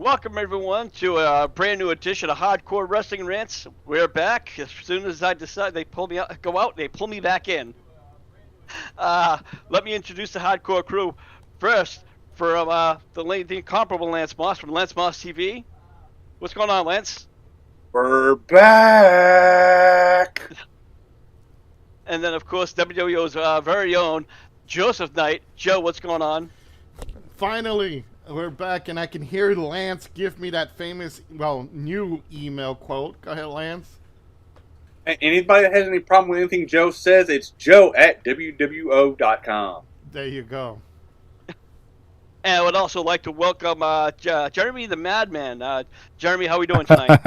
Welcome everyone to a brand new edition of Hardcore Wrestling Rants. We're back. As soon as I decide they pull me out, go out, they pull me back in. Uh, Let me introduce the Hardcore crew. First, from the incomparable Lance Moss from Lance Moss TV. What's going on, Lance? We're back. And then, of course, WWO's very own Joseph Knight. Joe, what's going on? Finally, we're back, and I can hear Lance give me that famous, new email quote. Go ahead, Lance. Anybody that has any problem with anything Joe says, it's Joe at WWO.com. There you go. And I would also like to welcome Jeremy the Madman. Jeremy, how are we doing tonight?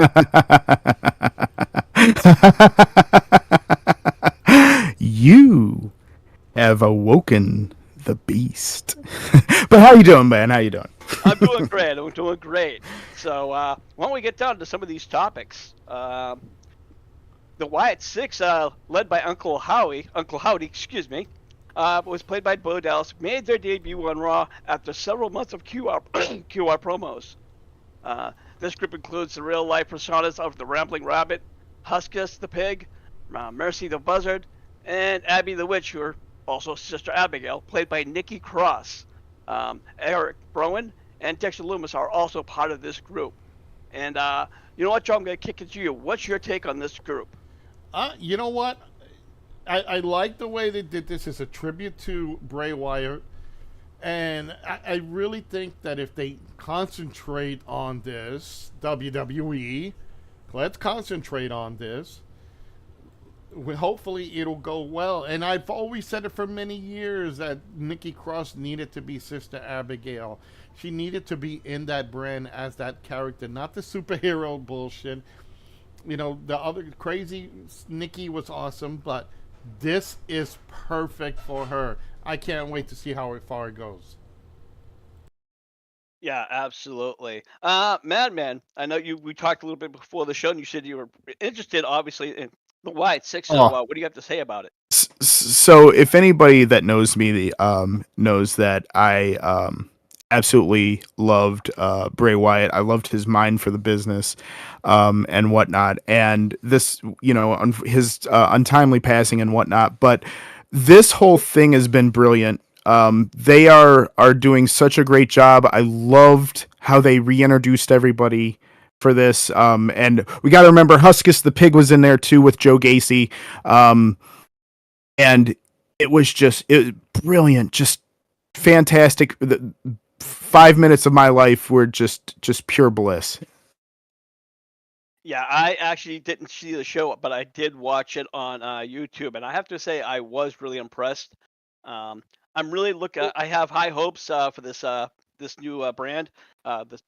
You have awoken the beast. But how you doing, man? How you doing? I'm doing great. I'm doing great. So why don't we get down to some of these topics? The Wyatt Six, led by Uncle Howdy, excuse me, was played by Bo Dallas, made their debut on Raw after several months of QR QR promos. This group includes the real-life personas of the Rambling Rabbit, Huskus the Pig, Mercy the Buzzard, and Abby the Witch, who are also Sister Abigail, played by Nikki Cross. Eric Browan and Dexter Loomis are also part of this group. And you know what, Joe? I'm going to kick it to you. What's your take on this group? You know what? I like the way they did this as a tribute to Bray Wyatt. And I really think that if they concentrate on this, WWE, let's concentrate on this. Hopefully it'll go well. And I've always said it for many years that Nikki Cross needed to be Sister Abigail. She needed to be in that brand as that character, not the superhero bullshit. You know, the other crazy Nikki was awesome, but this is perfect for her. I can't wait to see how far it goes. Yeah, absolutely. Madman, I know we talked a little bit before the show, and you said you were interested, obviously, in the Wyatt Six. So, Oh, what do you have to say about it? so if anybody that knows me knows that I absolutely loved Bray Wyatt. I loved his mind for the business and whatnot. And this, his untimely passing and whatnot. But this whole thing has been brilliant. They are doing such a great job. I loved how they reintroduced everybody for this. And we got to remember Huskus the Pig was in there too with Joe Gacy. And it was brilliant, just fantastic. The 5 minutes of my life were just pure bliss. Yeah, I actually didn't see the show, but I did watch it on YouTube, and I have to say I was really impressed. Um, I'm really looking. I have high hopes for this new brand. This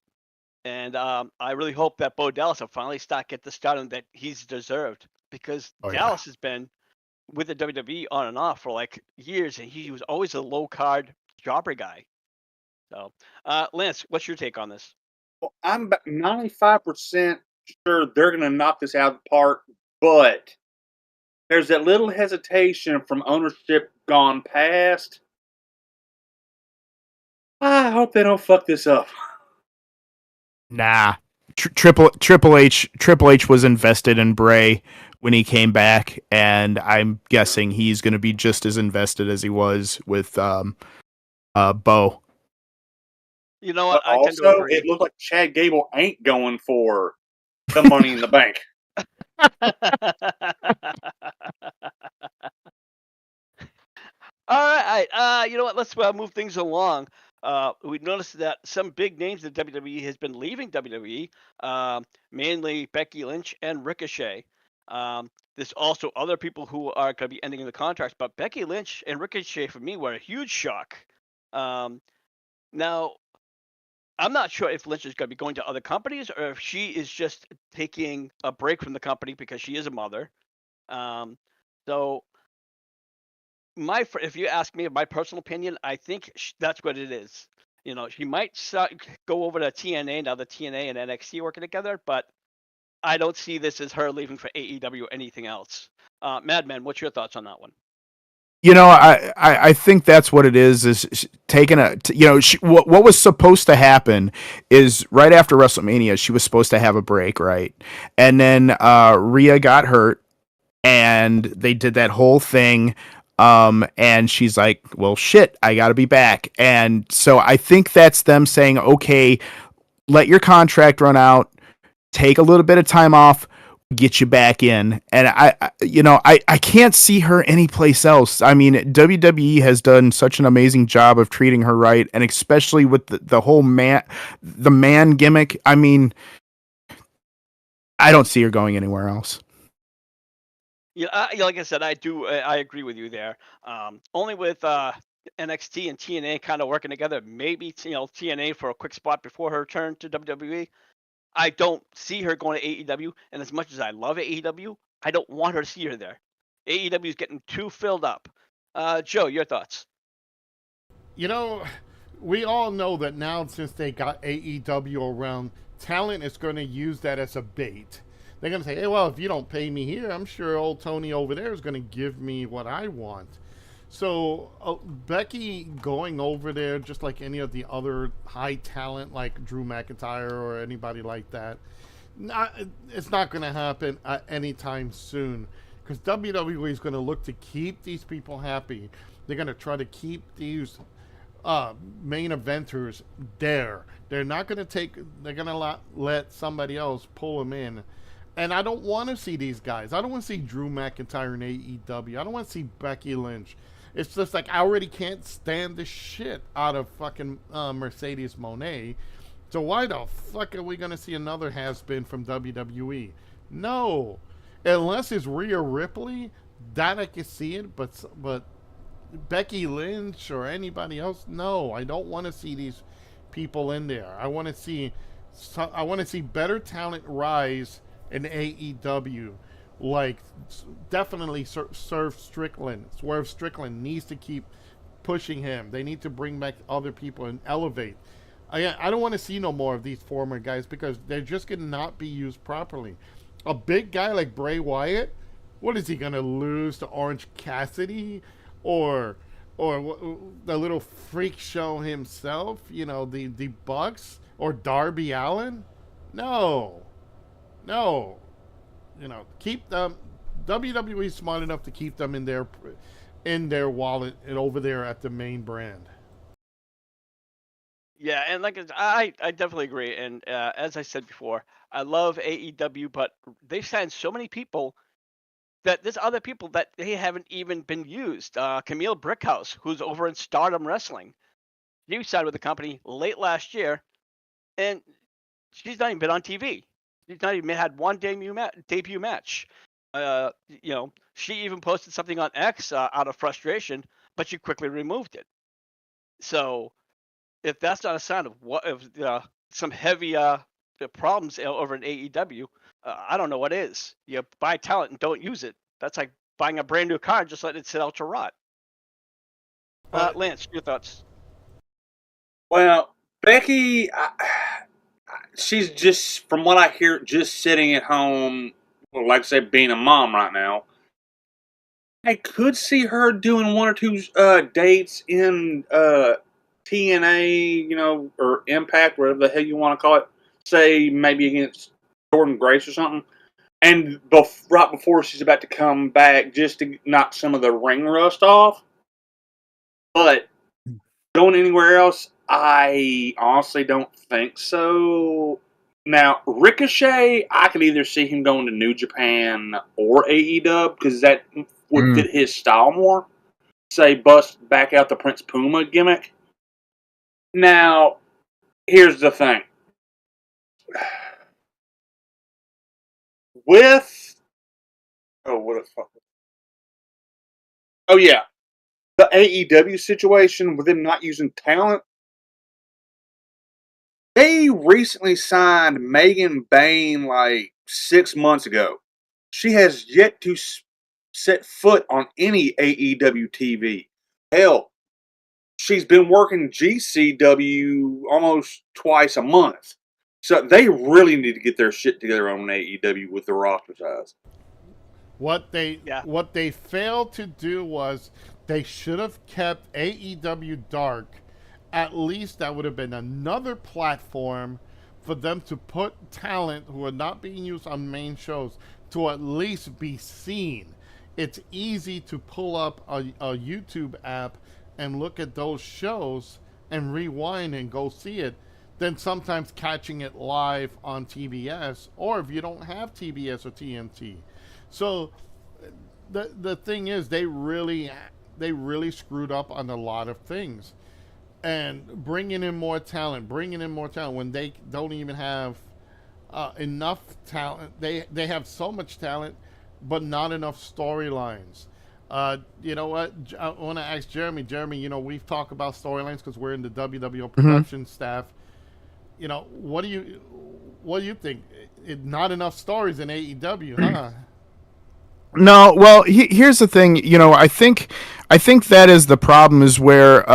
and I really hope that Bo Dallas will finally get the stardom that he's deserved, because Oh yeah. Dallas has been with the WWE on and off for like years, and he was always a low card jobber guy. So, Lance, what's your take on this? Well, I'm about 95% sure they're going to knock this out of the park, but there's that little hesitation from ownership gone past. I hope they don't fuck this up. Nah. Triple H was invested in Bray when he came back, and I'm guessing he's going to be just as invested as he was with Bo. You know what? But I tend to also, agree. it looks like Chad Gable ain't going for the money in the bank. All right. You know what? Let's move things along. We noticed that some big names in WWE has been leaving WWE, mainly Becky Lynch and Ricochet. There's also other people who are going to be ending the contracts, but Becky Lynch and Ricochet for me were a huge shock. Now, I'm not sure if Lynch is going to be going to other companies or if she is just taking a break from the company because she is a mother. Um, so if you ask me my personal opinion, I think that's what it is. You know, she might go over to TNA now. The TNA and NXT working together, but I don't see this as her leaving for AEW or anything else. Madman, what's your thoughts on that one? I think that's what it is taking what was supposed to happen is right after WrestleMania, she was supposed to have a break, right? And then Rhea got hurt, and they did that whole thing. And she's like, well, shit, I got to be back. And so I think that's them saying, okay, let your contract run out, take a little bit of time off, get you back in. And I can't see her anyplace else. I mean, WWE has done such an amazing job of treating her right, and especially with the whole the man gimmick. I mean, I don't see her going anywhere else. Yeah, like I said, I agree with you there. Only with NXT and TNA kind of working together, maybe TNA for a quick spot before her return to WWE. I don't see her going to AEW, and as much as I love AEW, I don't want her to see her there. AEW is getting too filled up. Joe, your thoughts? We all know that now since they got AEW around, talent is going to use that as a bait. They're going to say, hey, well, if you don't pay me here, I'm sure old Tony over there is going to give me what I want. So Becky going over there, just like any of the other high talent like Drew McIntyre or anybody like that, it's not going to happen anytime soon, because WWE is going to look to keep these people happy. They're going to try to keep these main eventers there. They're not going to they're going to let somebody else pull them in. And I don't want to see these guys. I don't want to see Drew McIntyre in AEW. I don't want to see Becky Lynch. It's just like I already can't stand the shit out of fucking Mercedes Moné. So why the fuck are we going to see another has-been from WWE? No. Unless it's Rhea Ripley, that I can see it, but Becky Lynch or anybody else, no. I don't want to see these people in there. I want to see better talent rise in AEW. Like, definitely Swerve Strickland. Swerve Strickland needs to keep pushing him. They need to bring back other people and elevate. I don't want to see no more of these former guys because they're just going to not be used properly. A big guy like Bray Wyatt, what is he going to lose to Orange Cassidy? Or the little freak show himself, the Bucks or Darby Allin? No. Keep them. WWE smart enough to keep them in their wallet and over there at the main brand. Yeah, and I definitely agree. And as I said before, I love AEW, but they've signed so many people that there's other people that they haven't even been used. Camille Brickhouse, who's over in Stardom Wrestling, she signed with the company late last year, and she's not even been on TV. She's not even had one debut match. She even posted something on X out of frustration, but she quickly removed it. So, if that's not a sign of some heavy problems over in AEW, I don't know what is. You buy talent and don't use it. That's like buying a brand new car and just letting it sit out to rot. Lance, your thoughts? Well, Becky, she's just, from what I hear, just sitting at home, well, like I said, being a mom right now. I could see her doing one or two dates in TNA, or Impact, whatever the hell you want to call it. Say maybe against Jordan Grace or something. And right before she's about to come back, just to knock some of the ring rust off. But going anywhere else, I honestly don't think so. Now, Ricochet, I could either see him going to New Japan or AEW because that would fit his style more. Say, bust back out the Prince Puma gimmick. Now, here's the thing. With... Oh, what the fuck? Oh, yeah. The AEW situation with them not using talent. They recently signed Megan Bain like 6 months ago. She has yet to set foot on any AEW TV. Hell, she's been working GCW almost twice a month. So they really need to get their shit together on AEW with the roster size. What they failed to do was They should have kept AEW Dark. At least that would have been another platform for them to put talent who are not being used on main shows to at least be seen. It's easy to pull up a YouTube app and look at those shows and rewind and go see it, than sometimes catching it live on TBS, or if you don't have TBS or TNT. So the thing is, they really screwed up on a lot of things, and bringing in more talent when they don't even have enough talent. They have so much talent, but not enough storylines. You know what? I want to ask Jeremy. Jeremy, you know, we've talked about storylines because we're in the WWO production staff. You know, what do you think? Not enough stories in AEW, huh? No, well, here's the thing. You know, I think that is the problem. Is where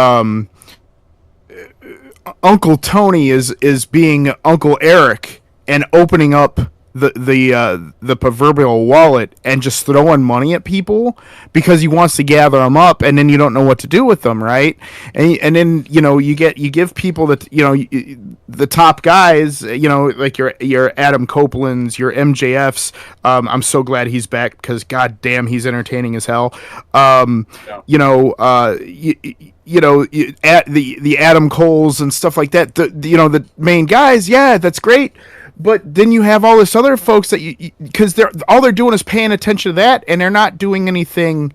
Uncle Tony is being Uncle Eric and opening up the proverbial wallet and just throwing money at people because he wants to gather them up, and then you don't know what to do with them, right? And then you give people that the top guys, like your Adam Copeland's, your MJF's. I'm so glad he's back because god damn, he's entertaining as hell. At the Adam Coles and stuff like that. The main guys, yeah, that's great. But then you have all this other folks that because all they're doing is paying attention to that, and they're not doing anything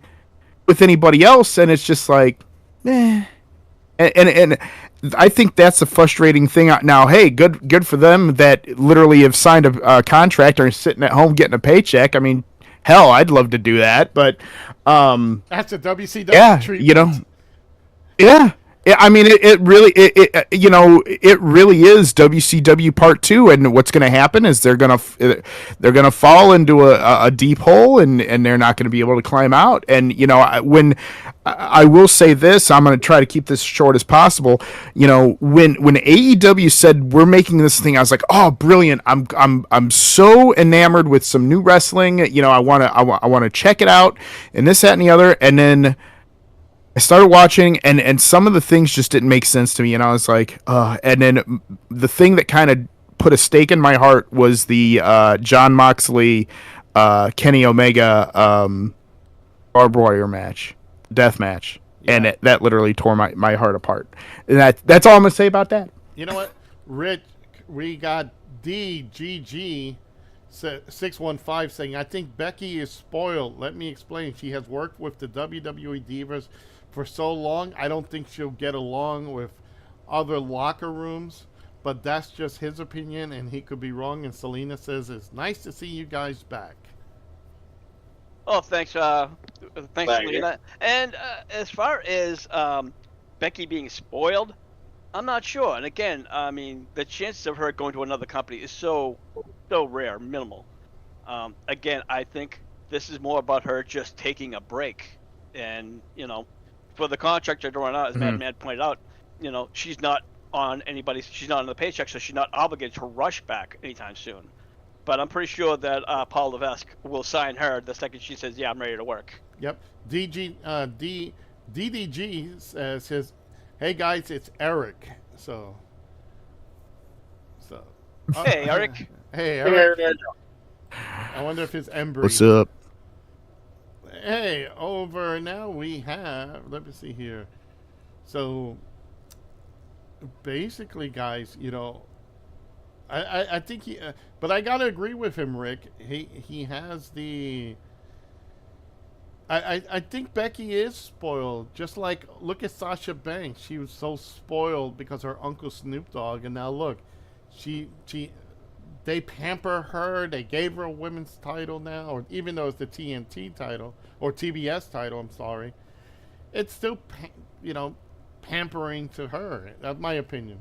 with anybody else, and it's just like, eh. And I think that's the frustrating thing. Now, hey, good for them that literally have signed a contract or are sitting at home getting a paycheck. I mean, hell, I'd love to do that, but that's a WCW treatment. Yeah. I mean, it really is WCW Part 2, and what's going to happen is they're going to fall into a deep hole, and they're not going to be able to climb out. And when I will say this, I'm going to try to keep this short as possible. When AEW said we're making this thing, I was like, oh, brilliant! I'm so enamored with some new wrestling. I want to check it out, and this, that, and the other, and then I started watching, and some of the things just didn't make sense to me, and I was like, and then the thing that kind of put a stake in my heart was the Jon Moxley, Kenny Omega barbed wire match, death match, and that literally tore my heart apart. And that's all I'm going to say about that. You know what, Rich, we got DGG 615 saying, I think Becky is spoiled. Let me explain. She has worked with the WWE Divas for so long, I don't think she'll get along with other locker rooms, but that's just his opinion, and he could be wrong. And Selena says, it's nice to see you guys back. Oh, thanks, Selena. And as far as Becky being spoiled, I'm not sure. And again, I mean, the chances of her going to another company is so rare, minimal. Again, I think this is more about her just taking a break, and for the contract to run out, as Mad pointed out, she's not on the paycheck, so she's not obligated to rush back anytime soon. But I'm pretty sure that Paul Levesque will sign her the second she says, yeah, I'm ready to work. Yep. DDG says, hey guys, it's Eric. So. Hey, Eric. Hey, Eric. I wonder if it's Embry. What's up? Hey, over now we have, let me see here. So, basically, guys, I think he, but I gotta agree with him, Rick. He has the. I think Becky is spoiled. Just like, look at Sasha Banks. She was so spoiled because her uncle Snoop Dogg, and now look, they pamper her. They gave her a women's title now, or even though it's the TNT title or TBS title. I'm sorry, it's still pampering to her. That's my opinion.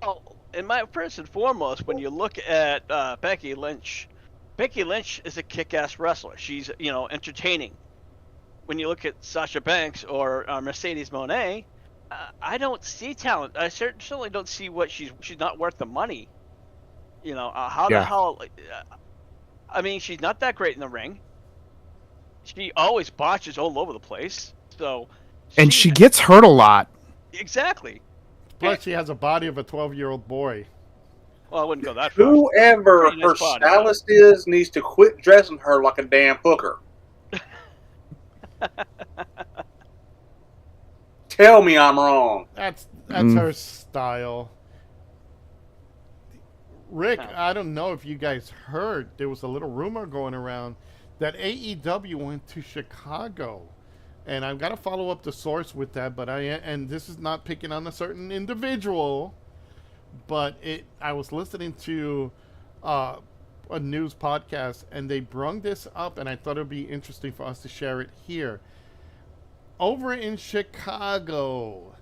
Well, in my first and foremost, when you look at Becky Lynch is a kick-ass wrestler. She's entertaining. When you look at Sasha Banks or Mercedes Moné, I don't see talent. I certainly don't see what she's not worth the money. The hell? I mean, she's not that great in the ring. She always botches all over the place. So, And she gets hurt a lot. Exactly. Plus, she has a body of a 12-year-old boy. Well, I wouldn't go that far. Whoever Pretty nice her body, stylist is needs to quit dressing her like a damn hooker. Tell me I'm wrong. That's her style. Rick, I don't know if you guys heard, there was a little rumor going around that AEW went to Chicago. And I've got to follow up the source with that, but and this is not picking on a certain individual, but I was listening to a news podcast, and they brung this up, and I thought it would be interesting for us to share it here. Over in Chicago,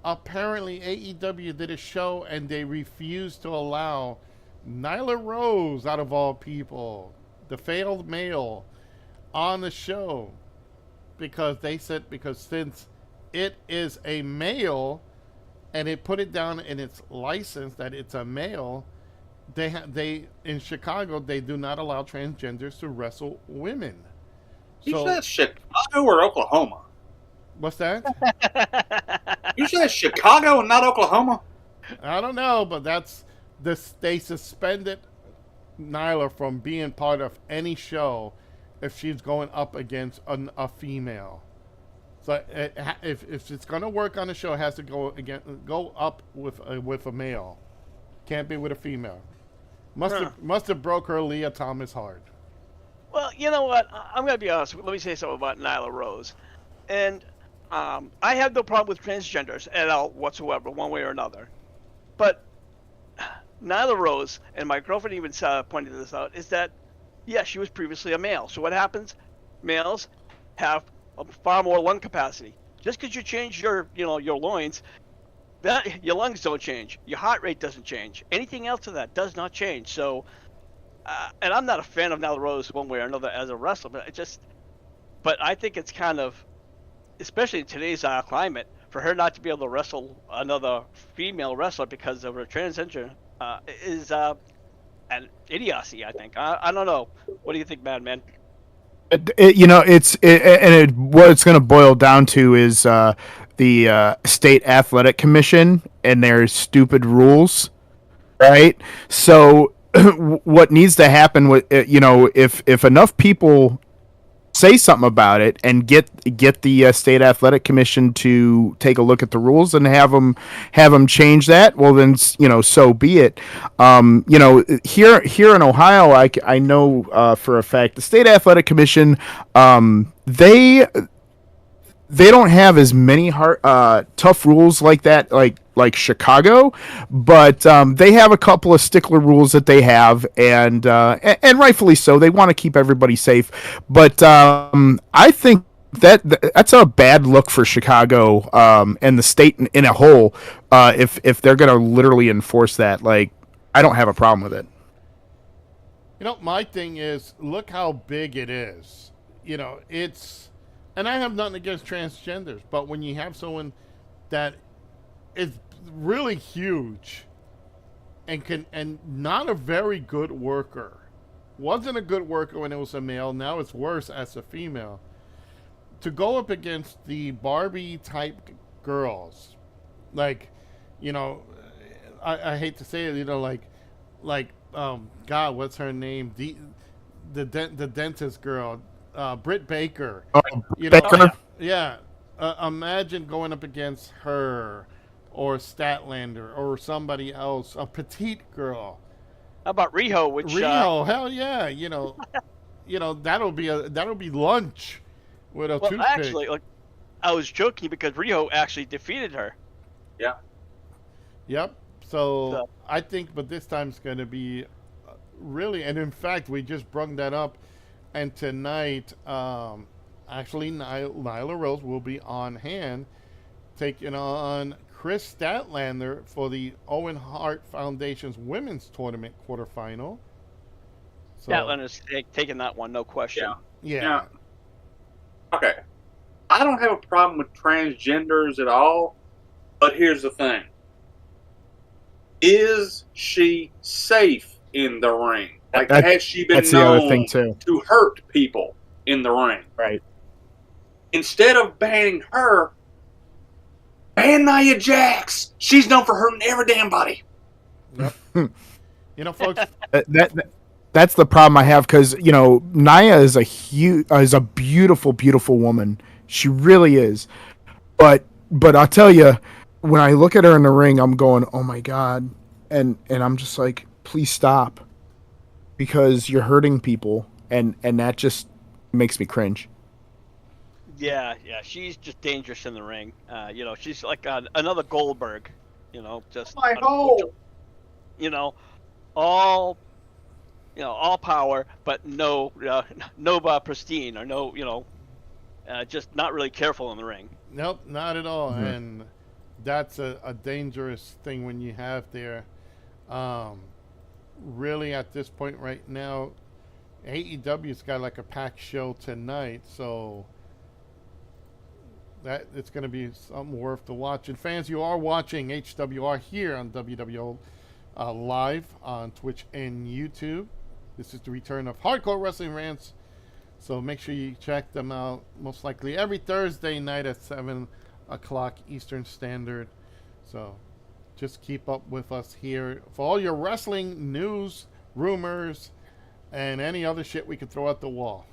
apparently AEW did a show, and they refused to allow Nyla Rose, out of all people, the failed male, on the show. Because they said, since it is a male, and it put it down in its license that it's a male, they in Chicago they do not allow transgenders to wrestle women. You said Chicago or Oklahoma? What's that? You said Chicago and not Oklahoma? I don't know, but that's they suspended Nyla from being part of any show if she's going up against a female. So if it's going to work on the show, it has to go up with a male. Can't be with a female. Must have broke her Leah Thomas hard. Well, you know what? I'm going to be honest. Let me say something about Nyla Rose. And I have no problem with transgenders at all whatsoever, one way or another. But Nyla Rose, and my girlfriend even pointed this out, is that, yes, she was previously a male. So what happens? Males have far more lung capacity. Just because you change your loins, your lungs don't change. Your heart rate doesn't change. Anything else of that does not change. So, and I'm not a fan of Nyla Rose one way or another as a wrestler, but I think it's kind of, especially in today's climate, for her not to be able to wrestle another female wrestler because of her transgender is an idiocy. I think. I don't know. What do you think, Madman? What it's going to boil down to is the state athletic commission and their stupid rules, right? So what needs to happen with if enough people say something about it and get the state athletic commission to take a look at the rules and have them change that, well then so be it. Here in Ohio, I know for a fact the state athletic commission, they don't have as many tough rules like that, like Chicago, but they have a couple of stickler rules that they have, and rightfully so. They want to keep everybody safe, but I think that's a bad look for Chicago and the state in a whole. If they're going to literally enforce that, I don't have a problem with it. My thing is, look how big it is. It's. And I have nothing against transgenders, but when you have someone that is really huge and not a very good worker, wasn't a good worker when it was a male, now it's worse as a female, to go up against the Barbie type girls, I hate to say it, God, what's her name? The dentist girl. Britt Baker. Baker? Yeah. Imagine going up against her or Statlander or somebody else, a petite girl. How about Riho? Riho, hell yeah. That'll be lunch with a toothpick. Actually, I was joking because Riho actually defeated her. Yeah. Yep. So I think, but this time it's going to be really, and in fact, we just brung that up. And tonight, actually, Nyla Rose will be on hand, taking on Chris Statlander for the Owen Hart Foundation's Women's Tournament quarterfinal. So, Statlander's taking that one, no question. Yeah. Okay. I don't have a problem with transgenders at all, but here's the thing. Is she safe in the ring? Has she been known to hurt people in the ring? Right. Instead of banning her, And Nia Jax. She's known for hurting every damn body. Yep. You know, folks. That's the problem I have because Naya is a beautiful, beautiful woman. She really is. But I'll tell you, when I look at her in the ring, I'm going, oh my god, and I'm just like, please stop, because you're hurting people, and that just makes me cringe. Yeah, she's just dangerous in the ring. She's like another Goldberg. Just My hole. all all power, but no pristine, or no just not really careful in the ring. Nope, not at all. Mhm. And that's a dangerous thing when you have there. Really, at this point right now, AEW's got like a packed show tonight, so that it's going to be something worth to watch. And fans, you are watching HWR here on WWO live on Twitch and YouTube. This is the return of Hardcore Wrestling Rants, so make sure you check them out. Most likely every Thursday night at 7 o'clock Eastern Standard. So just keep up with us here for all your wrestling news, rumors, and any other shit we can throw at the wall.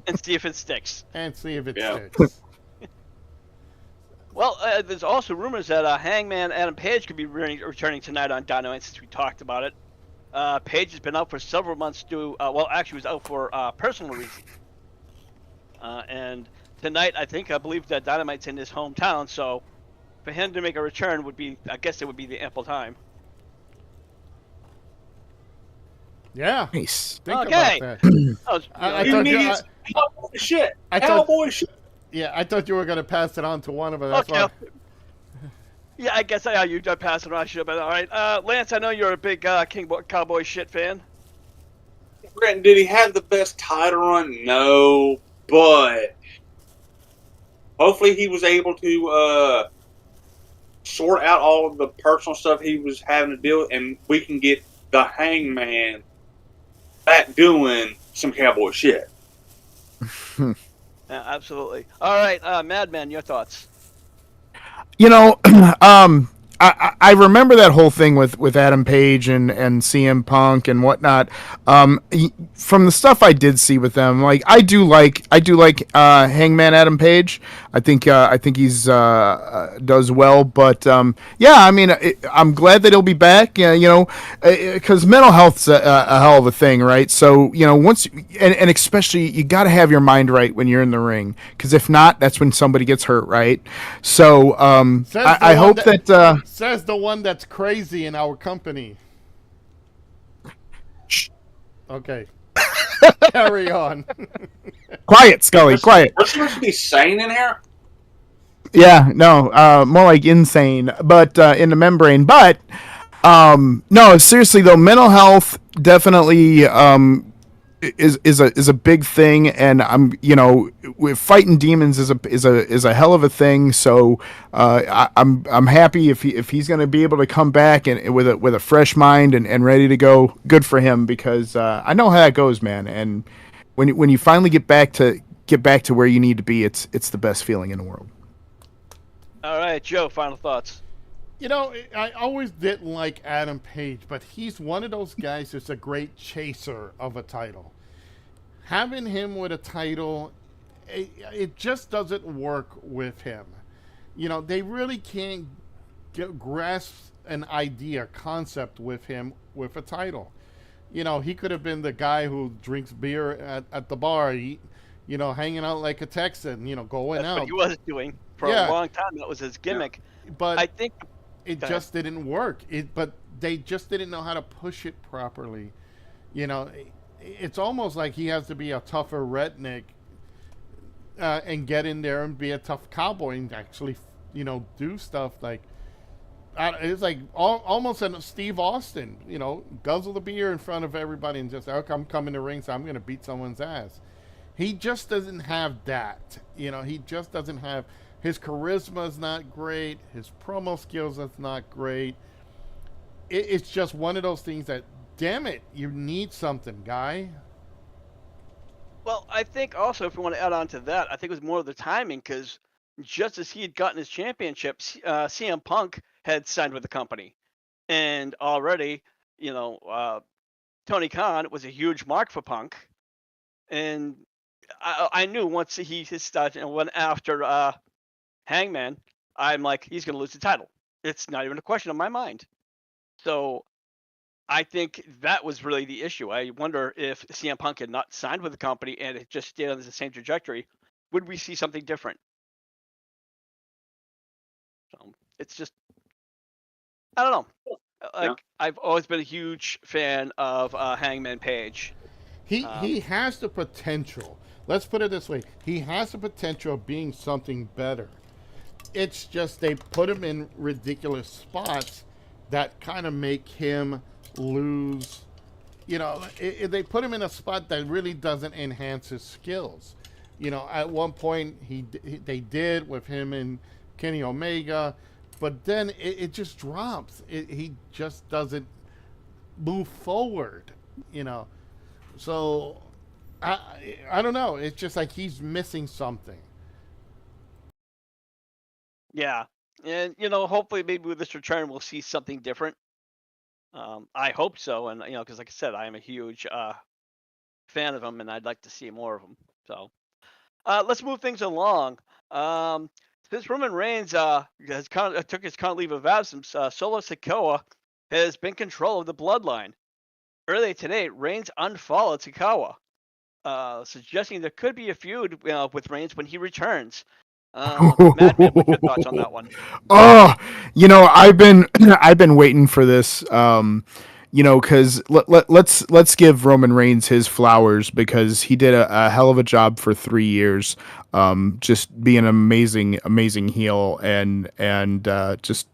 And see if it sticks. And see if it Yeah. sticks. Well, there's also rumors that Hangman Adam Page could be returning tonight on Dynamite, since we talked about it. Page has been out for several months due, actually was out for personal reasons. And tonight, I believe that Dynamite's in his hometown, so for him to make a return would be, I guess it would be the ample time. Yeah. Nice. Think Okay. about that. I You thought need cowboy shit. I thought- Cowboy shit. Yeah, I thought you were going to pass it on to one of us. That's Okay. why. Yeah, I guess you done pass it on. I should have been all right. Lance, I know you're a big Cowboy shit fan. Grant, did he have the best title run? No, but hopefully he was able to sort out all of the personal stuff he was having to deal with, and we can get the Hangman back doing some cowboy shit. Yeah, absolutely. All right, Madman, your thoughts? I remember that whole thing with Adam Page and CM Punk and whatnot. From the stuff I did see with them, like I do like Hangman Adam Page. I think he's does well, but yeah, I mean, I'm glad that he'll be back. Because mental health's a hell of a thing, right? So once and especially you got to have your mind right when you're in the ring, because if not, that's when somebody gets hurt, right? So I hope that. Says the one that's crazy in our company. Shh. Okay. Carry on. Quiet, Scully, quiet. We're supposed to be sane in here? Yeah, no, more like insane, but in the membrane. But no, seriously though, mental health definitely is a big thing, and with fighting demons is a hell of a thing. So I'm happy if he's going to be able to come back and with a fresh mind and ready to go. Good for him, because I know how that goes, man. And when you finally get back to where you need to be, it's the best feeling in the world. All right, Joe, final thoughts. I always didn't like Adam Page, but he's one of those guys that's a great chaser of a title. Having him with a title, it just doesn't work with him. They really can't grasp an idea, concept with him with a title. He could have been the guy who drinks beer at the bar, hanging out like a Texan, going That's out. what he was doing for a long time. That was his gimmick. But I think it just didn't work. But they just didn't know how to push it properly. It's almost like he has to be a tougher redneck and get in there and be a tough cowboy and actually, do stuff like. It's like almost a Steve Austin, guzzle the beer in front of everybody and just, okay, I'm coming to ring, so I'm going to beat someone's ass. He just doesn't have that. He just doesn't have. His charisma is not great. His promo skills is not great. It's just one of those things that, damn it, you need something, guy. Well, I think also, if we want to add on to that, I think it was more of the timing, because just as he had gotten his championship, CM Punk had signed with the company, and already, you know, Tony Khan was a huge mark for Punk, and I knew once he started and went after Hangman, I'm like, he's going to lose the title. It's not even a question in my mind. So I think that was really the issue. I wonder if CM Punk had not signed with the company and it just stayed on the same trajectory, would we see something different? So it's just, I don't know. Like, Yeah. I've always been a huge fan of Hangman Page. He has the potential. Let's put it this way: he has the potential of being something better. It's just they put him in ridiculous spots that kind of make him lose. You know, they put him in a spot that really doesn't enhance his skills. You know, at one point they did with him and Kenny Omega, but then it just drops. He just doesn't move forward. You know, so I don't know. It's just like he's missing something. Yeah. And, you know, hopefully maybe with this return, we'll see something different. I hope so. And, you know, because like I said, I am a huge fan of him and I'd like to see more of him. So let's move things along. Since Roman Reigns took his current leave of absence, Solo Sikoa has been control of the bloodline. Earlier today, Reigns unfollowed Sikoa, suggesting there could be a feud with Reigns when he returns. Madman, what's your thoughts on that one? Oh, I've been I've been waiting for this. Because let's give Roman Reigns his flowers because he did a hell of a job for 3 years, just being an amazing heel and just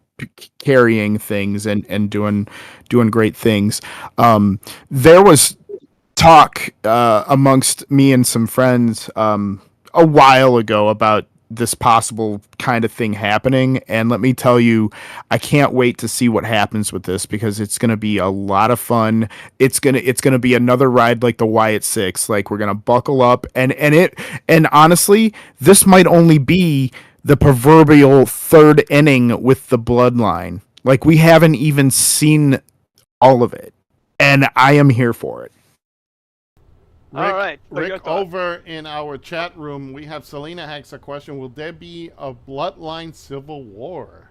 carrying things and doing great things. There was talk amongst me and some friends a while ago about this possible kind of thing happening, and let me tell you, I can't wait to see what happens with this because it's going to be a lot of fun. It's going to be another ride like the Wyatt 6. Like, we're going to buckle up, and honestly, this might only be the proverbial third inning with the bloodline. Like, we haven't even seen all of it, and I am here for it. All right. So your Rick, thought. over in our chat room, we have Selena Hacks a question. Will there be a bloodline civil war?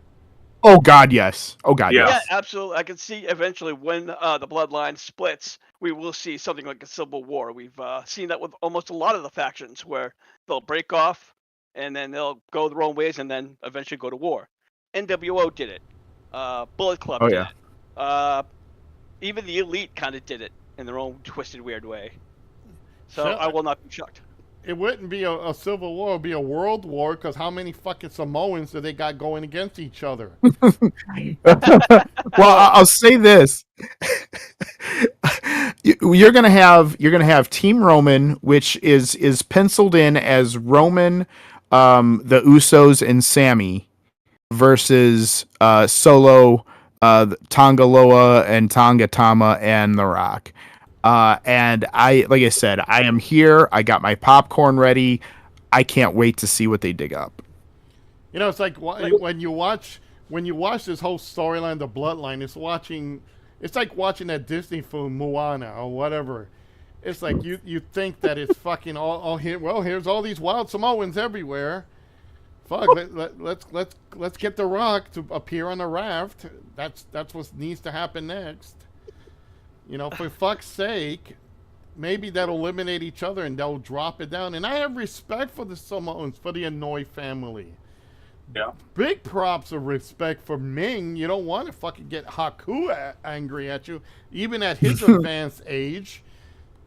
Oh God, yes. Oh God, Yeah. Yeah, yes. absolutely. I can see eventually when the bloodline splits, we will see something like a civil war. We've seen that with almost a lot of the factions where they'll break off and then they'll go their own ways and then eventually go to war. NWO did it. Bullet Club Oh did yeah. it. Even the Elite kind of did it in their own twisted, weird way. So Sure. I will not be shocked. It wouldn't be a civil war; it'd be a world war. Because how many fucking Samoans do they got going against each other? Well, I'll say this: you're gonna have Team Roman, which is penciled in as Roman, the Usos, and Sammy versus Solo, Tongaloa, and Tongatama, and The Rock. And like I said, I am here. I got my popcorn ready. I can't wait to see what they dig up. You know, it's like when you watch this whole storyline, the bloodline. It's like watching that Disney film Moana or whatever. It's like you think that it's fucking all here. Well, here's all these wild Samoans everywhere. Fuck, let's get The Rock to appear on the raft. That's what needs to happen next. You know, for fuck's sake, maybe that'll eliminate each other and they'll drop it down. And I have respect for the Samoans, for the Hanoi family. Yeah. Big props of respect for Ming. You don't want to fucking get Haku angry at you, even at his advanced age,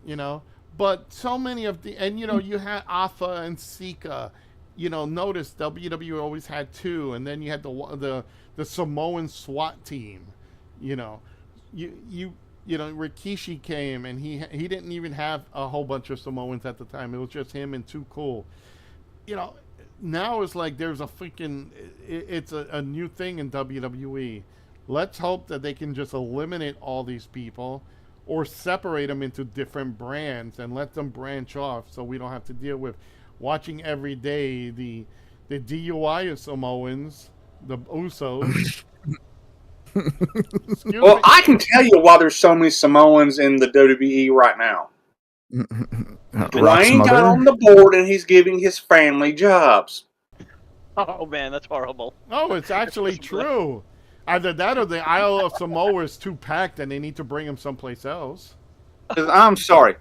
you know. But so many of you had Alpha and Sika. You know, notice WWE always had two, and then you had the Samoan SWAT team. You know, Rikishi came, and he didn't even have a whole bunch of Samoans at the time. It was just him and Too Cool. You know, now it's like there's it's a new thing in WWE. Let's hope that they can just eliminate all these people or separate them into different brands and let them branch off so we don't have to deal with watching every day the DUI of Samoans, the Usos. Excuse Well, me. I can tell you why there's so many Samoans in the WWE right now. Rock's Dwayne got mother. on the board and he's giving his family jobs. Oh man, that's horrible. Oh, it's actually true. Either that or the Isle of Samoa is too packed and they need to bring him someplace else. 'Cause I'm sorry.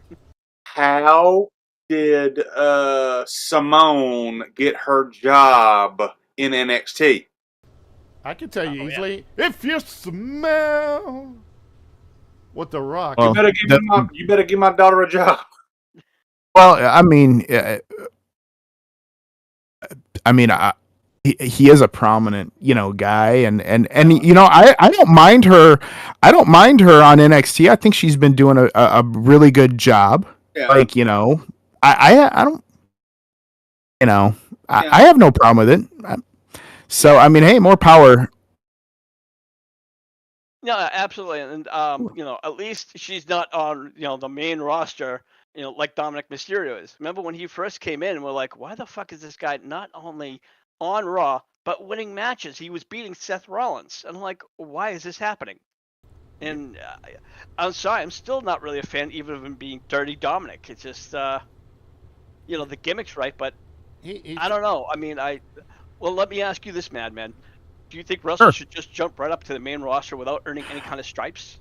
How did Simone get her job in NXT? I can tell you Oh, yeah. easily. If you smell what the Rock. Well, You better give my daughter a job. Well, I mean, he is a prominent, guy, and I don't mind her. I don't mind her on NXT. I think she's been doing a really good job. Yeah. Like, I don't, Yeah. I have no problem with it. So, I mean, hey, more power. No, absolutely, and at least she's not on the main roster. Like Dominic Mysterio is. Remember when he first came in, and we're like, why the fuck is this guy not only on Raw but winning matches? He was beating Seth Rollins, and I'm like, why is this happening? And I'm sorry, I'm still not really a fan even of him being Dirty Dominic. It's just the gimmick's right, but I don't know. I mean, well, let me ask you this, Madman. Do you think Russell should just jump right up to the main roster without earning any kind of stripes?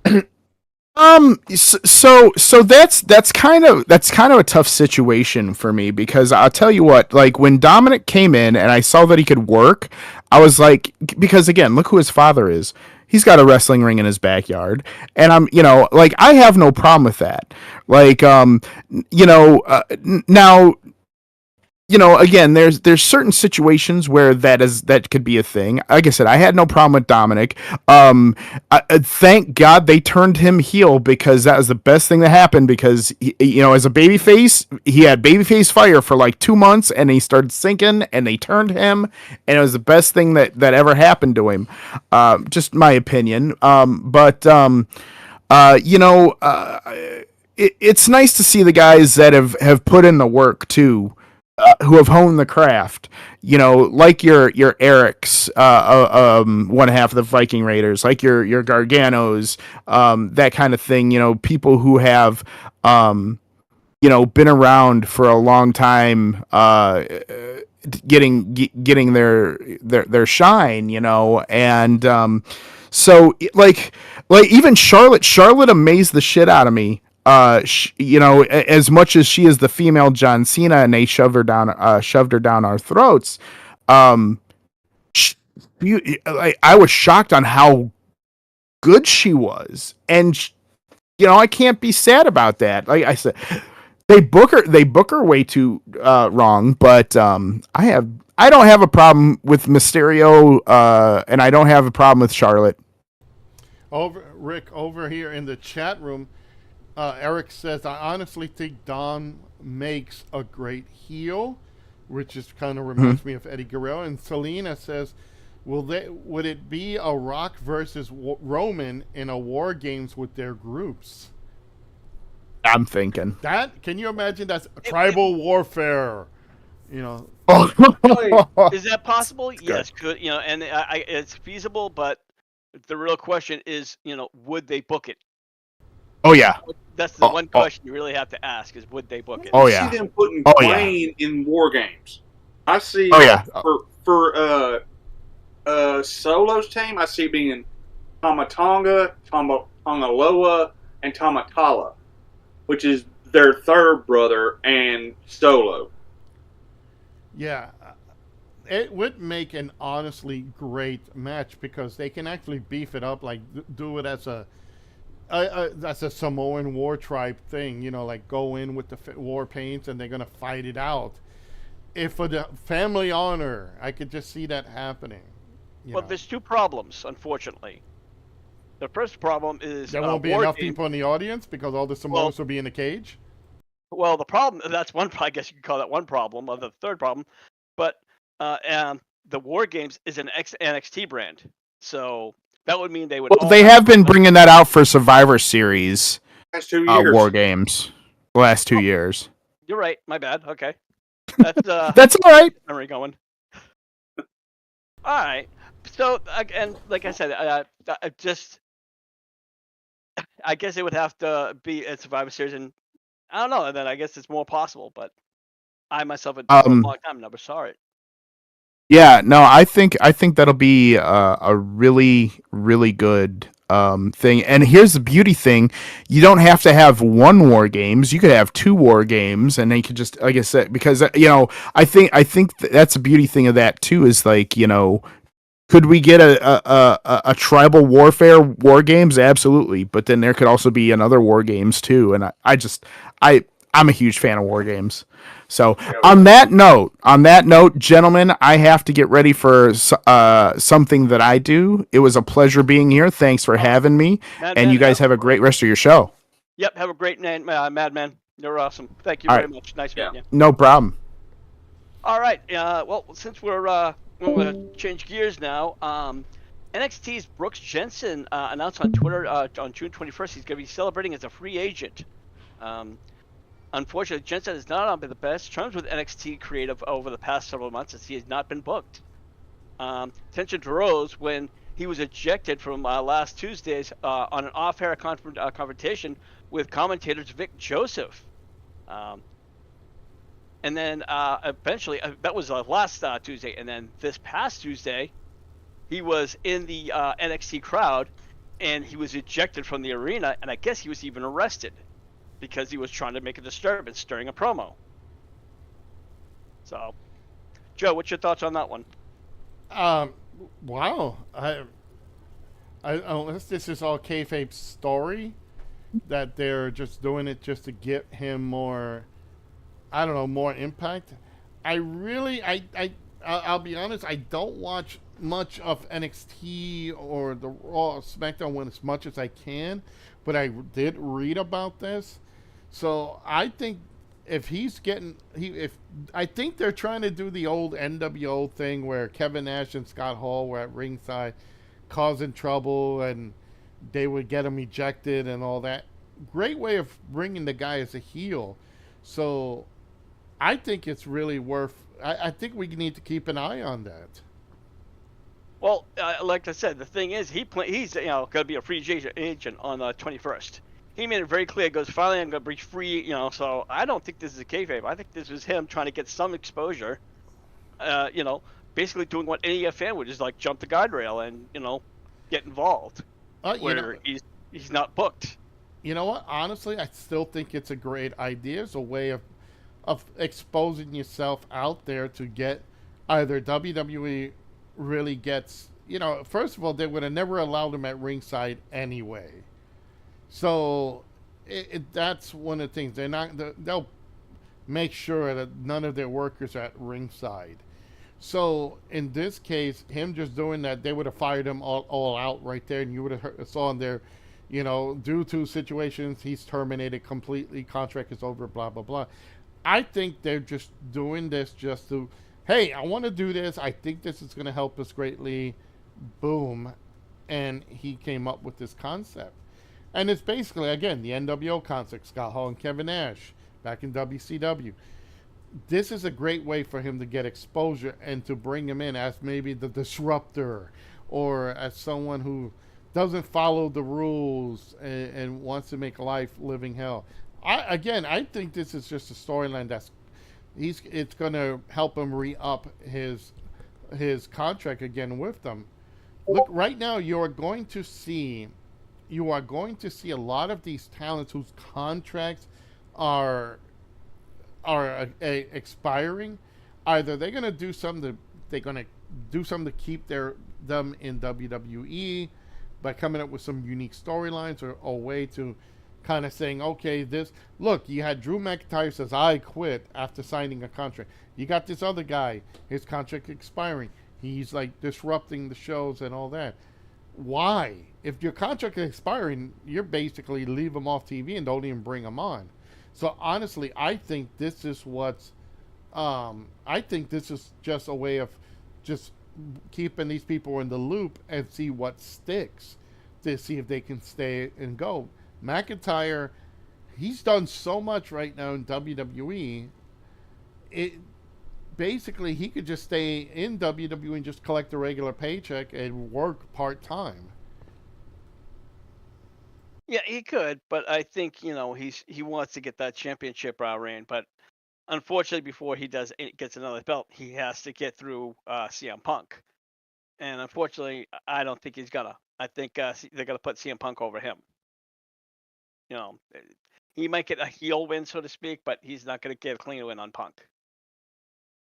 So that's kind of a tough situation for me, because I'll tell you what, like when Dominic came in and I saw that he could work, I was like, because again, look who his father is. He's got a wrestling ring in his backyard, and I'm, like I have no problem with that. Like, now, again, there's certain situations where that could be a thing. Like I said, I had no problem with Dominic. Thank God they turned him heel, because that was the best thing that happened. Because as a babyface, he had babyface fire for like 2 months, and he started sinking, and they turned him, and it was the best thing that ever happened to him. Just my opinion. It's nice to see the guys that have put in the work too. Who have honed the craft, like your Eric's, one half of the Viking Raiders, like your Garganos, that kind of thing. People who have, been around for a long time, getting their shine, and so like even Charlotte amazed the shit out of me. As much as she is the female John Cena, and they shoved her down our throats. I was shocked on how good she was, and I can't be sad about that. Like I said, they book her way too wrong, but I don't have a problem with Mysterio, and I don't have a problem with Charlotte. Rick, over here in the chat room, Eric says, I honestly think Dom makes a great heel, which is kind of reminds me of Eddie Guerrero. And Selena says, would it be a Rock versus Roman in a War Games with their groups? I'm thinking that. Can you imagine? That's tribal warfare. Is that possible? Yes, could and it's feasible, but the real question is, would they book it? Oh yeah, that's the one question you really have to ask: is would they book it? I see them putting Dwayne in War Games. I see. For Solo's team, I see being Tamatonga, Tongaloa, and Tamatala, which is their third brother and Solo. Yeah, it would make an honestly great match, because they can actually beef it up, like do it as that's a Samoan war tribe thing, like go in with the war paints and they're going to fight it out. If for the family honor, I could just see that happening. Well, there's two problems, unfortunately. The first problem is there won't be enough people in the audience because all the Samoans will be in the cage. Well, the problem, that's one, I guess you could call that one problem, or the third problem. But the War Games is an NXT brand. So that would mean they would. Well, they have been bringing that out for Survivor Series. Last 2 years. War Games. The last 2 years. You're right. My bad. Okay. That's that's all right. Memory going. All right. So again, like I said, I guess it would have to be a Survivor Series, and I don't know. And then I guess it's more possible, but I myself, for a Um, long time, never saw it. Yeah, no, I think that'll be a really really good thing. And here's the beauty thing: you don't have to have one war games. You could have two war games, and then you could just, like I said, because I think that's the beauty thing of that too. Is like, could we get a tribal warfare war games? Absolutely, but then there could also be another war games too. And I I'm a huge fan of war games. So on that note, gentlemen, I have to get ready for something that I do. It was a pleasure being here. Thanks for Oh, having me, and Madman, you guys have a great rest of your show. yep. Have a great night, Madman. You're awesome. Thank you All very right, much. Nice Yeah. meeting you. no problem. All right. Well, since we're gonna change gears now, NXT's Brooks Jensen announced on Twitter on June 21st he's going to be celebrating as a free agent. Um, Unfortunately, Jensen has not been the best terms with NXT Creative over the past several months as he has not been booked. Tension arose when he was ejected from last Tuesday's on an off-air confrontation with commentators Vic Joseph. Um, and then eventually, that was last Tuesday. And then this past Tuesday, he was in the NXT crowd and he was ejected from the arena. And I guess he was even arrested because he was trying to make a disturbance during a promo. So, Joe, what's your thoughts on that one? Um, wow. Unless this is all kayfabe story, that they're just doing it just to get him more, I don't know, more impact. I really, I'll be honest, I don't watch much of NXT or the Raw SmackDown when as much as I can, but I did read about this. So I think if he's getting if I think they're trying to do the old NWO thing where Kevin Nash and Scott Hall were at ringside causing trouble and they would get him ejected and all that. Great way of bringing the guy as a heel. So I think it's really worth. I think we need to keep an eye on that. Well, like I said, the thing is, he's going to be a free agent on the 21st. He made it very clear. He goes, finally, I'm going to be free. So I don't think this is a kayfabe. I think this is him trying to get some exposure. Basically doing what any fan would, is like jump the guardrail and get involved where he's not booked. You know what? Honestly, I still think it's a great idea. It's a way of exposing yourself out there to get either WWE really gets. First of all, they would have never allowed him at ringside anyway. So that's one of the things. They'll make sure that none of their workers are at ringside. So in this case, him just doing that, they would have fired him all out right there, and you would have saw in there, due to situations, he's terminated completely, contract is over, blah blah blah. I think they're just doing this just to, hey, I want to do this. I think this is going to help us greatly. Boom, and he came up with this concept. And it's basically, again, the NWO concept, Scott Hall and Kevin Nash back in WCW. This is a great way for him to get exposure and to bring him in as maybe the disruptor or as someone who doesn't follow the rules and wants to make life living hell. I think this is just a storyline it's going to help him re-up his contract again with them. Look, right now you are going to see a lot of these talents whose contracts are expiring. Either they're going to do something to keep them in WWE by coming up with some unique storylines or a way to kind of saying, okay, you had Drew McIntyre says I quit after signing a contract. You got this other guy, his contract expiring. He's like disrupting the shows and all that. Why? If your contract is expiring, you're basically leave them off TV and don't even bring them on. So honestly, I think this is just a way of just keeping these people in the loop and see what sticks to see if they can stay and go. McIntyre, he's done so much right now in WWE. basically he could just stay in WWE and just collect a regular paycheck and work part time. Yeah, he could, but I think he wants to get that championship reign. But unfortunately, before he gets another belt, he has to get through CM Punk. And unfortunately, I don't think he's gonna. I think they're gonna put CM Punk over him. He might get a heel win, so to speak, but he's not gonna get a clean win on Punk.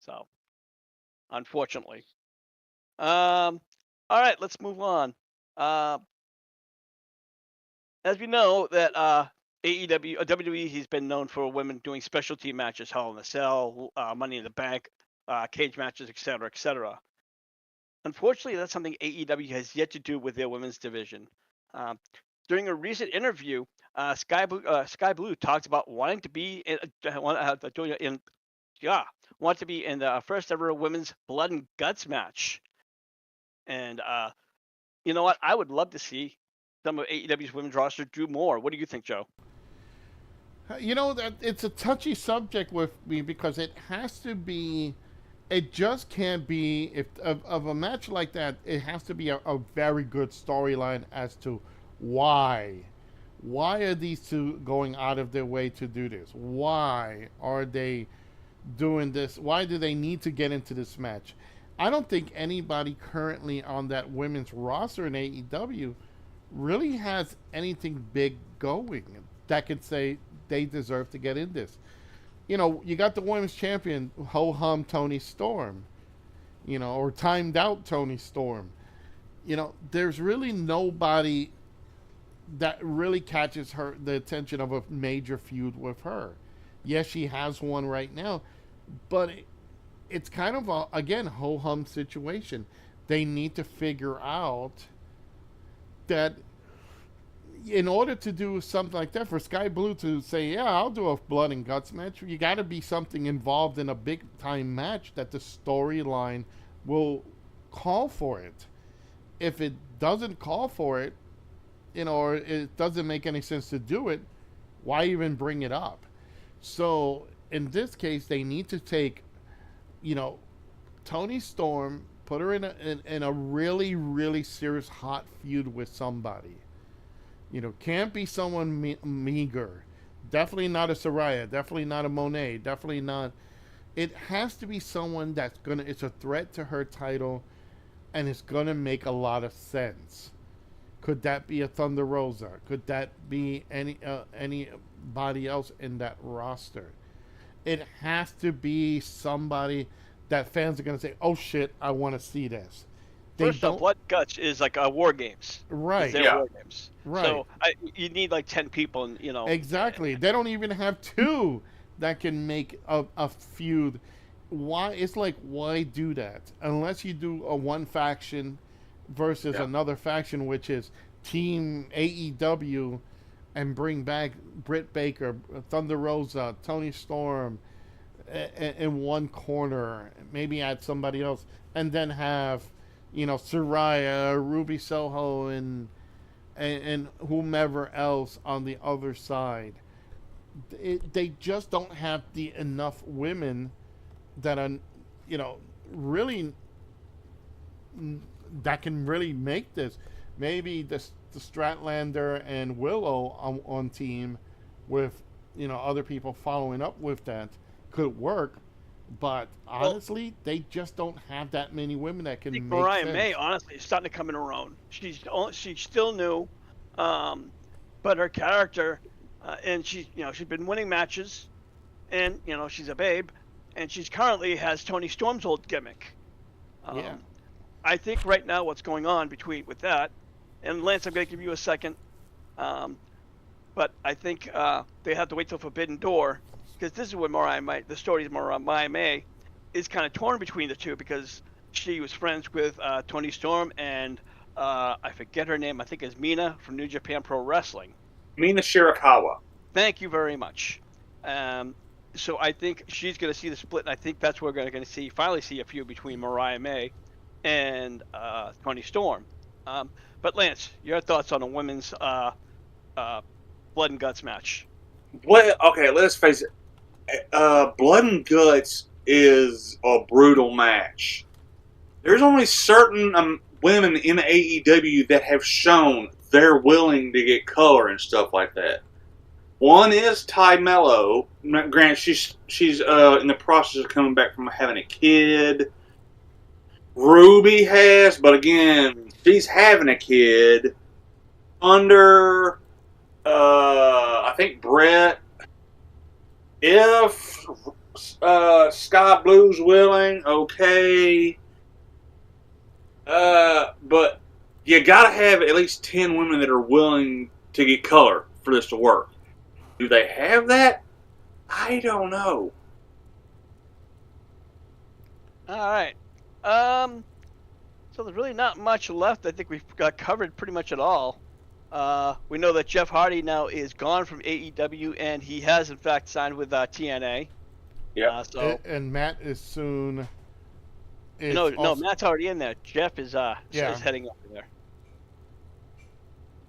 So, unfortunately. All right, let's move on. As we know that AEW, WWE, he's been known for women doing specialty matches, Hell in a Cell, Money in the Bank, cage matches, etc., etc. Unfortunately, that's something AEW has yet to do with their women's division. Um, During a recent interview, Sky Blue talked about wanting to be in the first ever women's Blood and Guts match. And you know what? I would love to see some of AEW's women's roster do more. What do you think, Joe? That it's a touchy subject with me because it has to be. It just can't be if of a match like that. It has to be a very good storyline as to why. Why are these two going out of their way to do this? Why are they doing this? Why do they need to get into this match? I don't think anybody currently on that women's roster in AEW really has anything big going that can say they deserve to get in this. You got the women's champion, ho hum Tony Storm, or timed out Tony Storm. There's really nobody that really catches the attention of a major feud with her. Yes, she has one right now, but it's kind of again ho hum situation. They need to figure out that in order to do something like that, for Sky Blue to say, yeah, I'll do a blood and guts match, you got to be something involved in a big time match that the storyline will call for it. If it doesn't call for it, or it doesn't make any sense to do it, why even bring it up? So in this case, they need to take, Tony Storm, put her in a really, really serious hot feud with somebody. Can't be someone meager. Definitely not a Saraya. Definitely not a Monet. Definitely not. It has to be someone it's a threat to her title, and it's gonna make a lot of sense. Could that be a Thunder Rosa? Could that be anybody else in that roster? It has to be somebody that fans are gonna say, "Oh shit, I want to see this." First off, Blood Guts is like a War Games. Right. Yeah. War Games. Right. So you need like 10 people, and Exactly. They don't even have two that can make a feud. Why? It's like, why do that? Unless you do a one faction versus another faction, which is Team AEW, and bring back Britt Baker, Thunder Rosa, Tony Storm in one corner, maybe add somebody else, and then have Saraya, Ruby Soho, and whomever else on the other side. They just don't have enough women that are, really that can really make this. Maybe the Stratlander and Willow on team with other people following up with that could work. But honestly, they just don't have that many women that can make Mariah sense. May, honestly, is starting to come in her own. She's still new, but her character, and she's been winning matches, and she's a babe, and she's currently has Tony Storm's old gimmick. Yeah. I think right now what's going on with that, and Lance, I'm going to give you a second, but I think they have to wait till Forbidden Door, because this is where the story of Mariah May is kind of torn between the two, because she was friends with Tony Storm and I forget her name. I think it's Mina from New Japan Pro Wrestling. Mina Shirakawa. Thank you very much. So I think she's going to see the split, and I think that's where we're going to finally see a feud between Mariah May and Tony Storm. But Lance, your thoughts on a women's Blood and Guts match? Well, okay, let's face it. Blood and Guts is a brutal match. There's only certain women in AEW that have shown they're willing to get color and stuff like that. One is Ty Mello. Grant, she's in the process of coming back from having a kid. Ruby has, but again, she's having a kid under, I think Brett. If Sky Blue's willing, okay. But you gotta have at least 10 women that are willing to get color for this to work. Do they have that? I don't know. All right. So there's really not much left. I think we've got covered pretty much it all. We know that Jeff Hardy now is gone from AEW, and he has in fact signed with TNA. Yeah. And Matt is soon. No, Matt's already in there. Jeff is heading over there.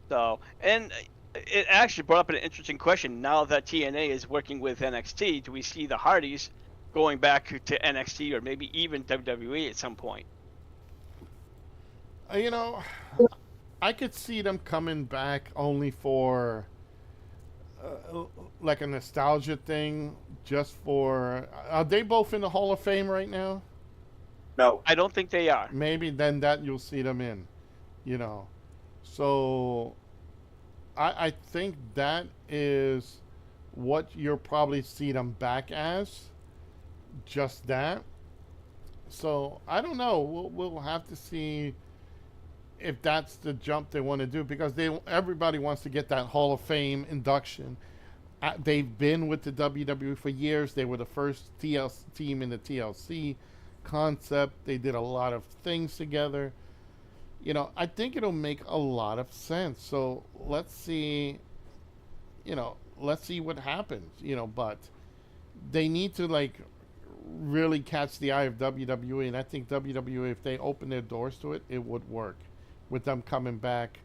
So, and it actually brought up an interesting question. Now that TNA is working with NXT, do we see the Hardys going back to NXT or maybe even WWE at some point? I could see them coming back only for like a nostalgia thing, just for. Are they both in the Hall of Fame right now? No. I don't think they are. Maybe then that you'll see them in, So I think that is what you'll probably see them back as, just that. So I don't know. We'll have to see if that's the jump they want to do, because everybody wants to get that Hall of Fame induction. They've been with the WWE for years. They were the first TLC team in the TLC concept. They did a lot of things together. I think it'll make a lot of sense. So let's see. Let's see what happens. But they need to really catch the eye of WWE, and I think WWE, if they open their doors to it, it would work. With them coming back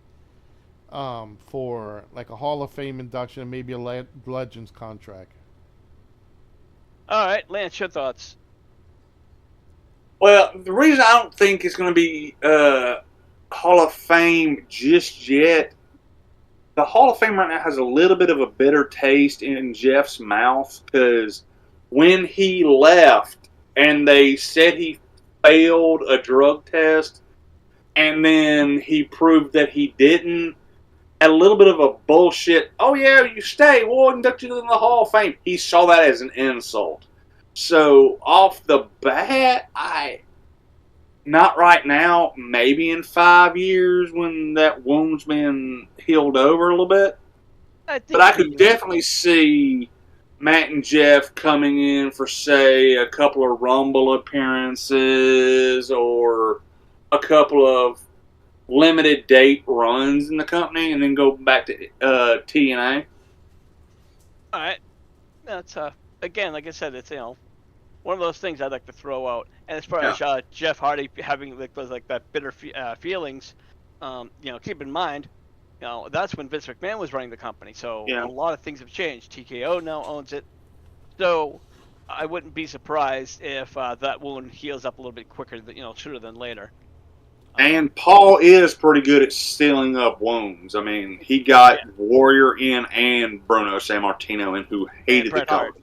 for a Hall of Fame induction and maybe a Legends contract. All right, Lance, your thoughts? Well, the reason I don't think it's going to be Hall of Fame just yet, the Hall of Fame right now has a little bit of a bitter taste in Jeff's mouth, because when he left and they said he failed a drug test, and then he proved that he didn't, had a little bit of a bullshit, oh yeah, you stay, we'll induct you in the Hall of Fame. He saw that as an insult. So, off the bat, not right now, maybe in 5 years when that wound's been healed over a little bit. But I could definitely see Matt and Jeff coming in for, say, a couple of Rumble appearances or a couple of limited date runs in the company, and then go back to TNA. All right, that's again, like I said, it's one of those things I'd like to throw out. And as far as Jeff Hardy having those that bitter feelings, keep in mind, that's when Vince McMahon was running the company. So a lot of things have changed. TKO now owns it, so I wouldn't be surprised if that wound heals up a little bit quicker, sooner than later. And Paul is pretty good at sealing up wounds. I mean, he got Warrior in and Bruno Sammartino in, who hated the company.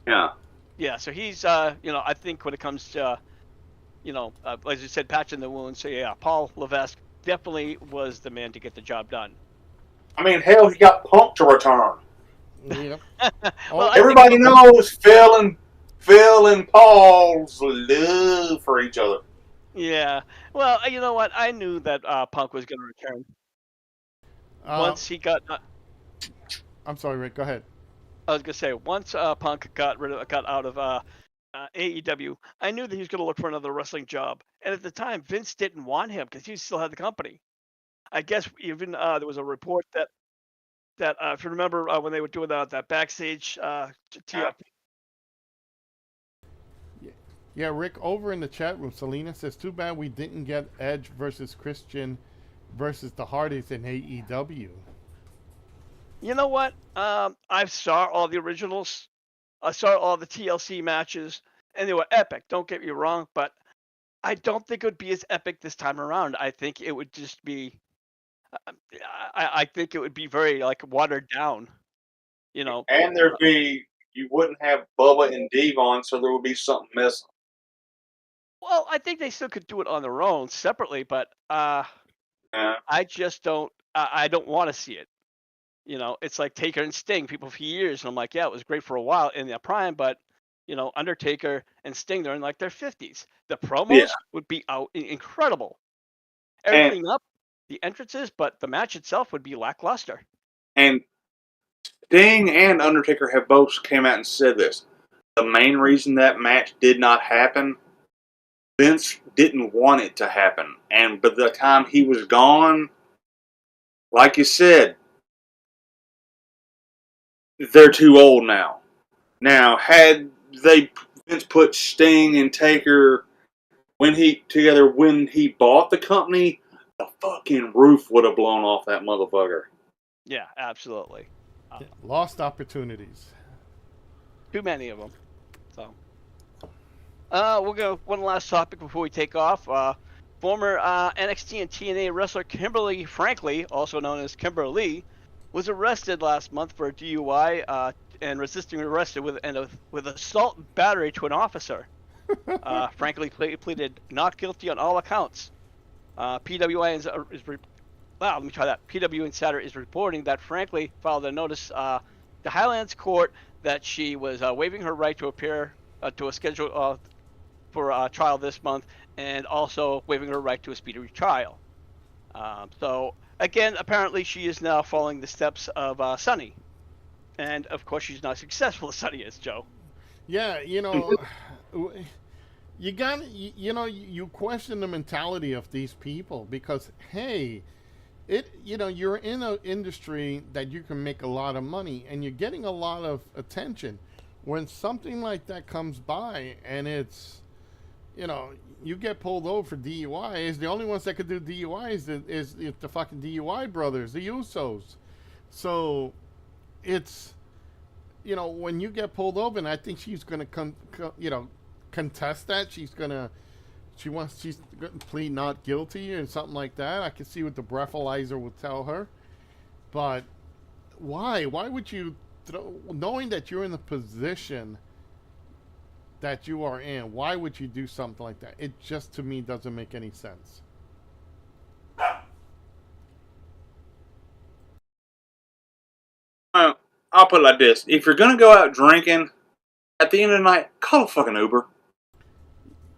Yeah. Yeah, so he's, I think when it comes to, as you said, patching the wounds, so yeah, Paul Levesque definitely was the man to get the job done. I mean, hell, he got Punk to return. Yep. Well, everybody knows Phil and Paul's love for each other. Yeah. Well, you know what? I knew that Punk was going to return. Once he got... I'm sorry, Rick. Go ahead. I was going to say, once Punk got out of AEW, I knew that he was going to look for another wrestling job. And at the time, Vince didn't want him because he still had the company. I guess even there was a report that if you remember when they were doing that backstage TRP. Yeah, Rick, over in the chat room, Selena says, too bad we didn't get Edge versus Christian versus the Hardys in AEW. You know what? I saw all the originals. I saw all the TLC matches, and they were epic. Don't get me wrong, but I don't think it would be as epic this time around. I think it would just be. I think it would be very like watered down. You know. And there'd be you wouldn't have Bubba and Devon, so there would be something missing. Well, I think they still could do it on their own separately, but Yeah. I just don't. I don't want to see it. It's like Taker and Sting, people for years, and I'm like, yeah, it was great for a while in their prime, but Undertaker and Sting, they're in like their 50s. The Yeah. promos would be incredible. And Everything up, the entrances, but the match itself would be lackluster. and Sting and Undertaker have both came out and said this. The main reason that match did not happen, Vince didn't want it to happen. And by the time he was gone, like you said, they're too old now. Now, had they Vince put Sting and Taker when he bought the company, the fucking roof would have blown off that motherfucker. Yeah, absolutely. Lost opportunities. Too many of them. So, we'll go one last topic before we take off. Former NXT and TNA wrestler Kimberly Franklin, also known as Kimberly, was arrested last month for a DUI and resisting arrest with assault and battery to an officer. Franklin pleaded not guilty on all accounts. PWI let me try that. PW Insider is reporting that Franklin filed a notice to Highlands Court that she was waiving her right to appear to a schedule for a trial this month, and also waiving her right to a speedy trial. So again, apparently she is now following the steps of Sunny, and of course she's not successful as Sunny is, Joe. Yeah, you got you question the mentality of these people because hey, you're in an industry that you can make a lot of money and you're getting a lot of attention. When something like that comes by and it's you get pulled over for DUIs, the only ones that could do DUIs is the fucking DUI brothers, the Usos. So it's when you get pulled over, and I think she's gonna contest that. She's gonna plead not guilty or something like that. I can see what the breathalyzer will tell her. But why? Why would you, knowing that you're in the position that you are in, why would you do something like that? It just, to me, doesn't make any sense. I'll put it like this. If you're going to go out drinking, at the end of the night, call a fucking Uber.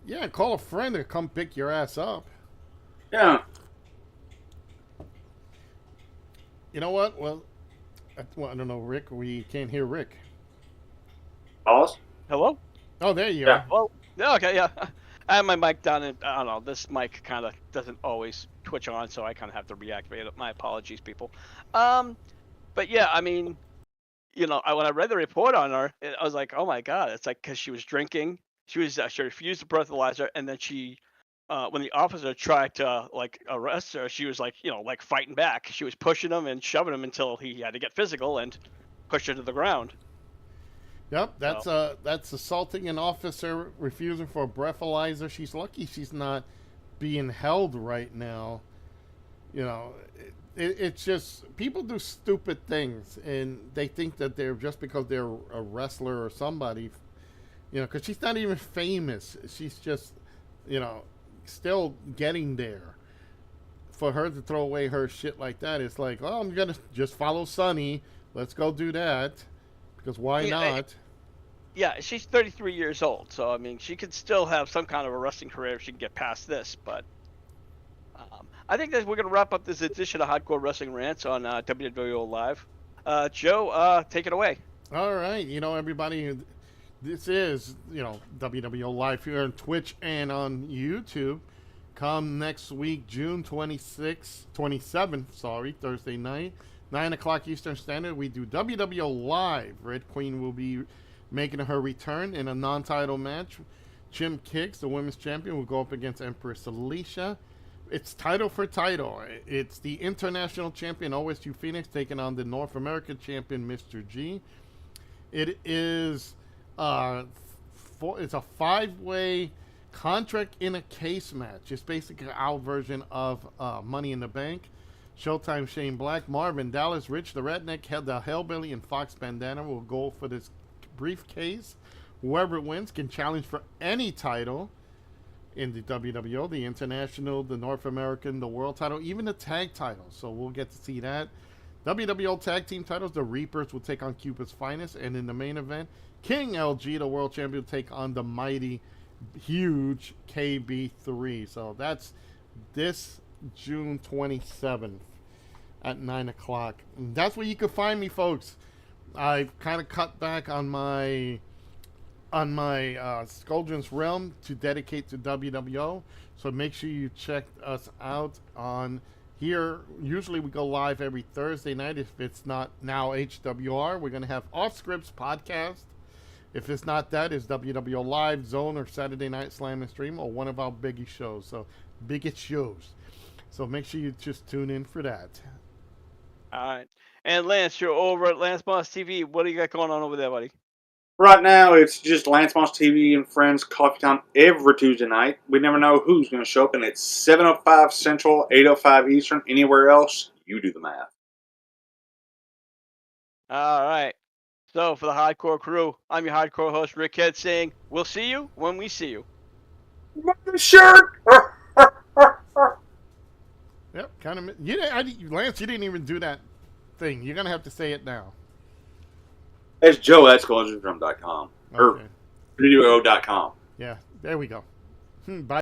Yeah, call a friend to come pick your ass up. Yeah. You know what? Well, I don't know, Rick. We can't hear Rick. Boss? Hello? Oh, there you Yeah. are. Well, okay, yeah. I have my mic down, and I don't know. This mic kind of doesn't always twitch on, so I kind of have to reactivate it. My apologies, people. But yeah, I mean, when I read the report on her, I was like, oh my god, it's like because she was drinking, she refused the breathalyzer, and then she, when the officer tried to like arrest her, she was like, like fighting back. She was pushing him and shoving him until he had to get physical and push her to the ground. Yep, that's assaulting an officer, refusing for a breathalyzer. She's lucky she's not being held right now. It's just people do stupid things, and they think that they're just because they're a wrestler or somebody, because she's not even famous. She's just, still getting there. For her to throw away her shit like that, it's like, oh, I'm gonna just follow Sunny. Let's go do that. Because why not? Yeah, she's 33 years old, so I mean, she could still have some kind of a wrestling career if she can get past this. But I think that we're going to wrap up this edition of Hardcore Wrestling Rants on WWO Live. Joe, take it away. All right, everybody, this is WWO Live here on Twitch and on YouTube. Come next week, June 27th, Thursday night. 9 o'clock Eastern Standard, we do WWO Live. Red Queen will be making her return in a non-title match. Jim Kicks, the women's champion, will go up against Empress Alicia. It's title for title. It's the international champion, OSU Phoenix, taking on the North American champion, Mr. G. It is It's a 5-way contract in a case match. It's basically our version of Money in the Bank. Showtime Shane Black, Marvin Dallas, Rich the Redneck, the Hellbilly, and Fox Bandana will go for this briefcase. Whoever wins can challenge for any title in the WWO, the International, the North American, the World title, even the tag titles. So we'll get to see that. WWO Tag Team titles, the Reapers will take on Cupid's Finest. And in the main event, King LG, the World Champion, will take on the mighty, huge KB3. So that's this June 27th at 9 o'clock. And that's where you can find me, folks. I've kind of cut back on my Skuldrin's Realm to dedicate to WWO. So make sure you check us out on here. Usually we go live every Thursday night. If it's not now HWR, we're going to have Off Scripts podcast. If it's not that, it's WWO Live, Zone, or Saturday Night Slam and Stream, or one of our biggest shows. So make sure you just tune in for that. All right. And Lance, you're over at Lance Boss TV. What do you got going on over there, buddy? Right now, it's just Lance Moss TV and Friends Coffee Time every Tuesday night. We never know who's going to show up, and it's 7:05 Central, 8:05 Eastern. Anywhere else, you do the math. All right. So for the Hardcore Crew, I'm your Hardcore host, Rick Head, saying we'll see you when we see you. Shirt! Yep, kind of. Lance, you didn't even do that thing. You're going to have to say it now. It's Joe at SkullEngineDrum.com. Okay. Or WWO.com. Yeah, there we go. Bye.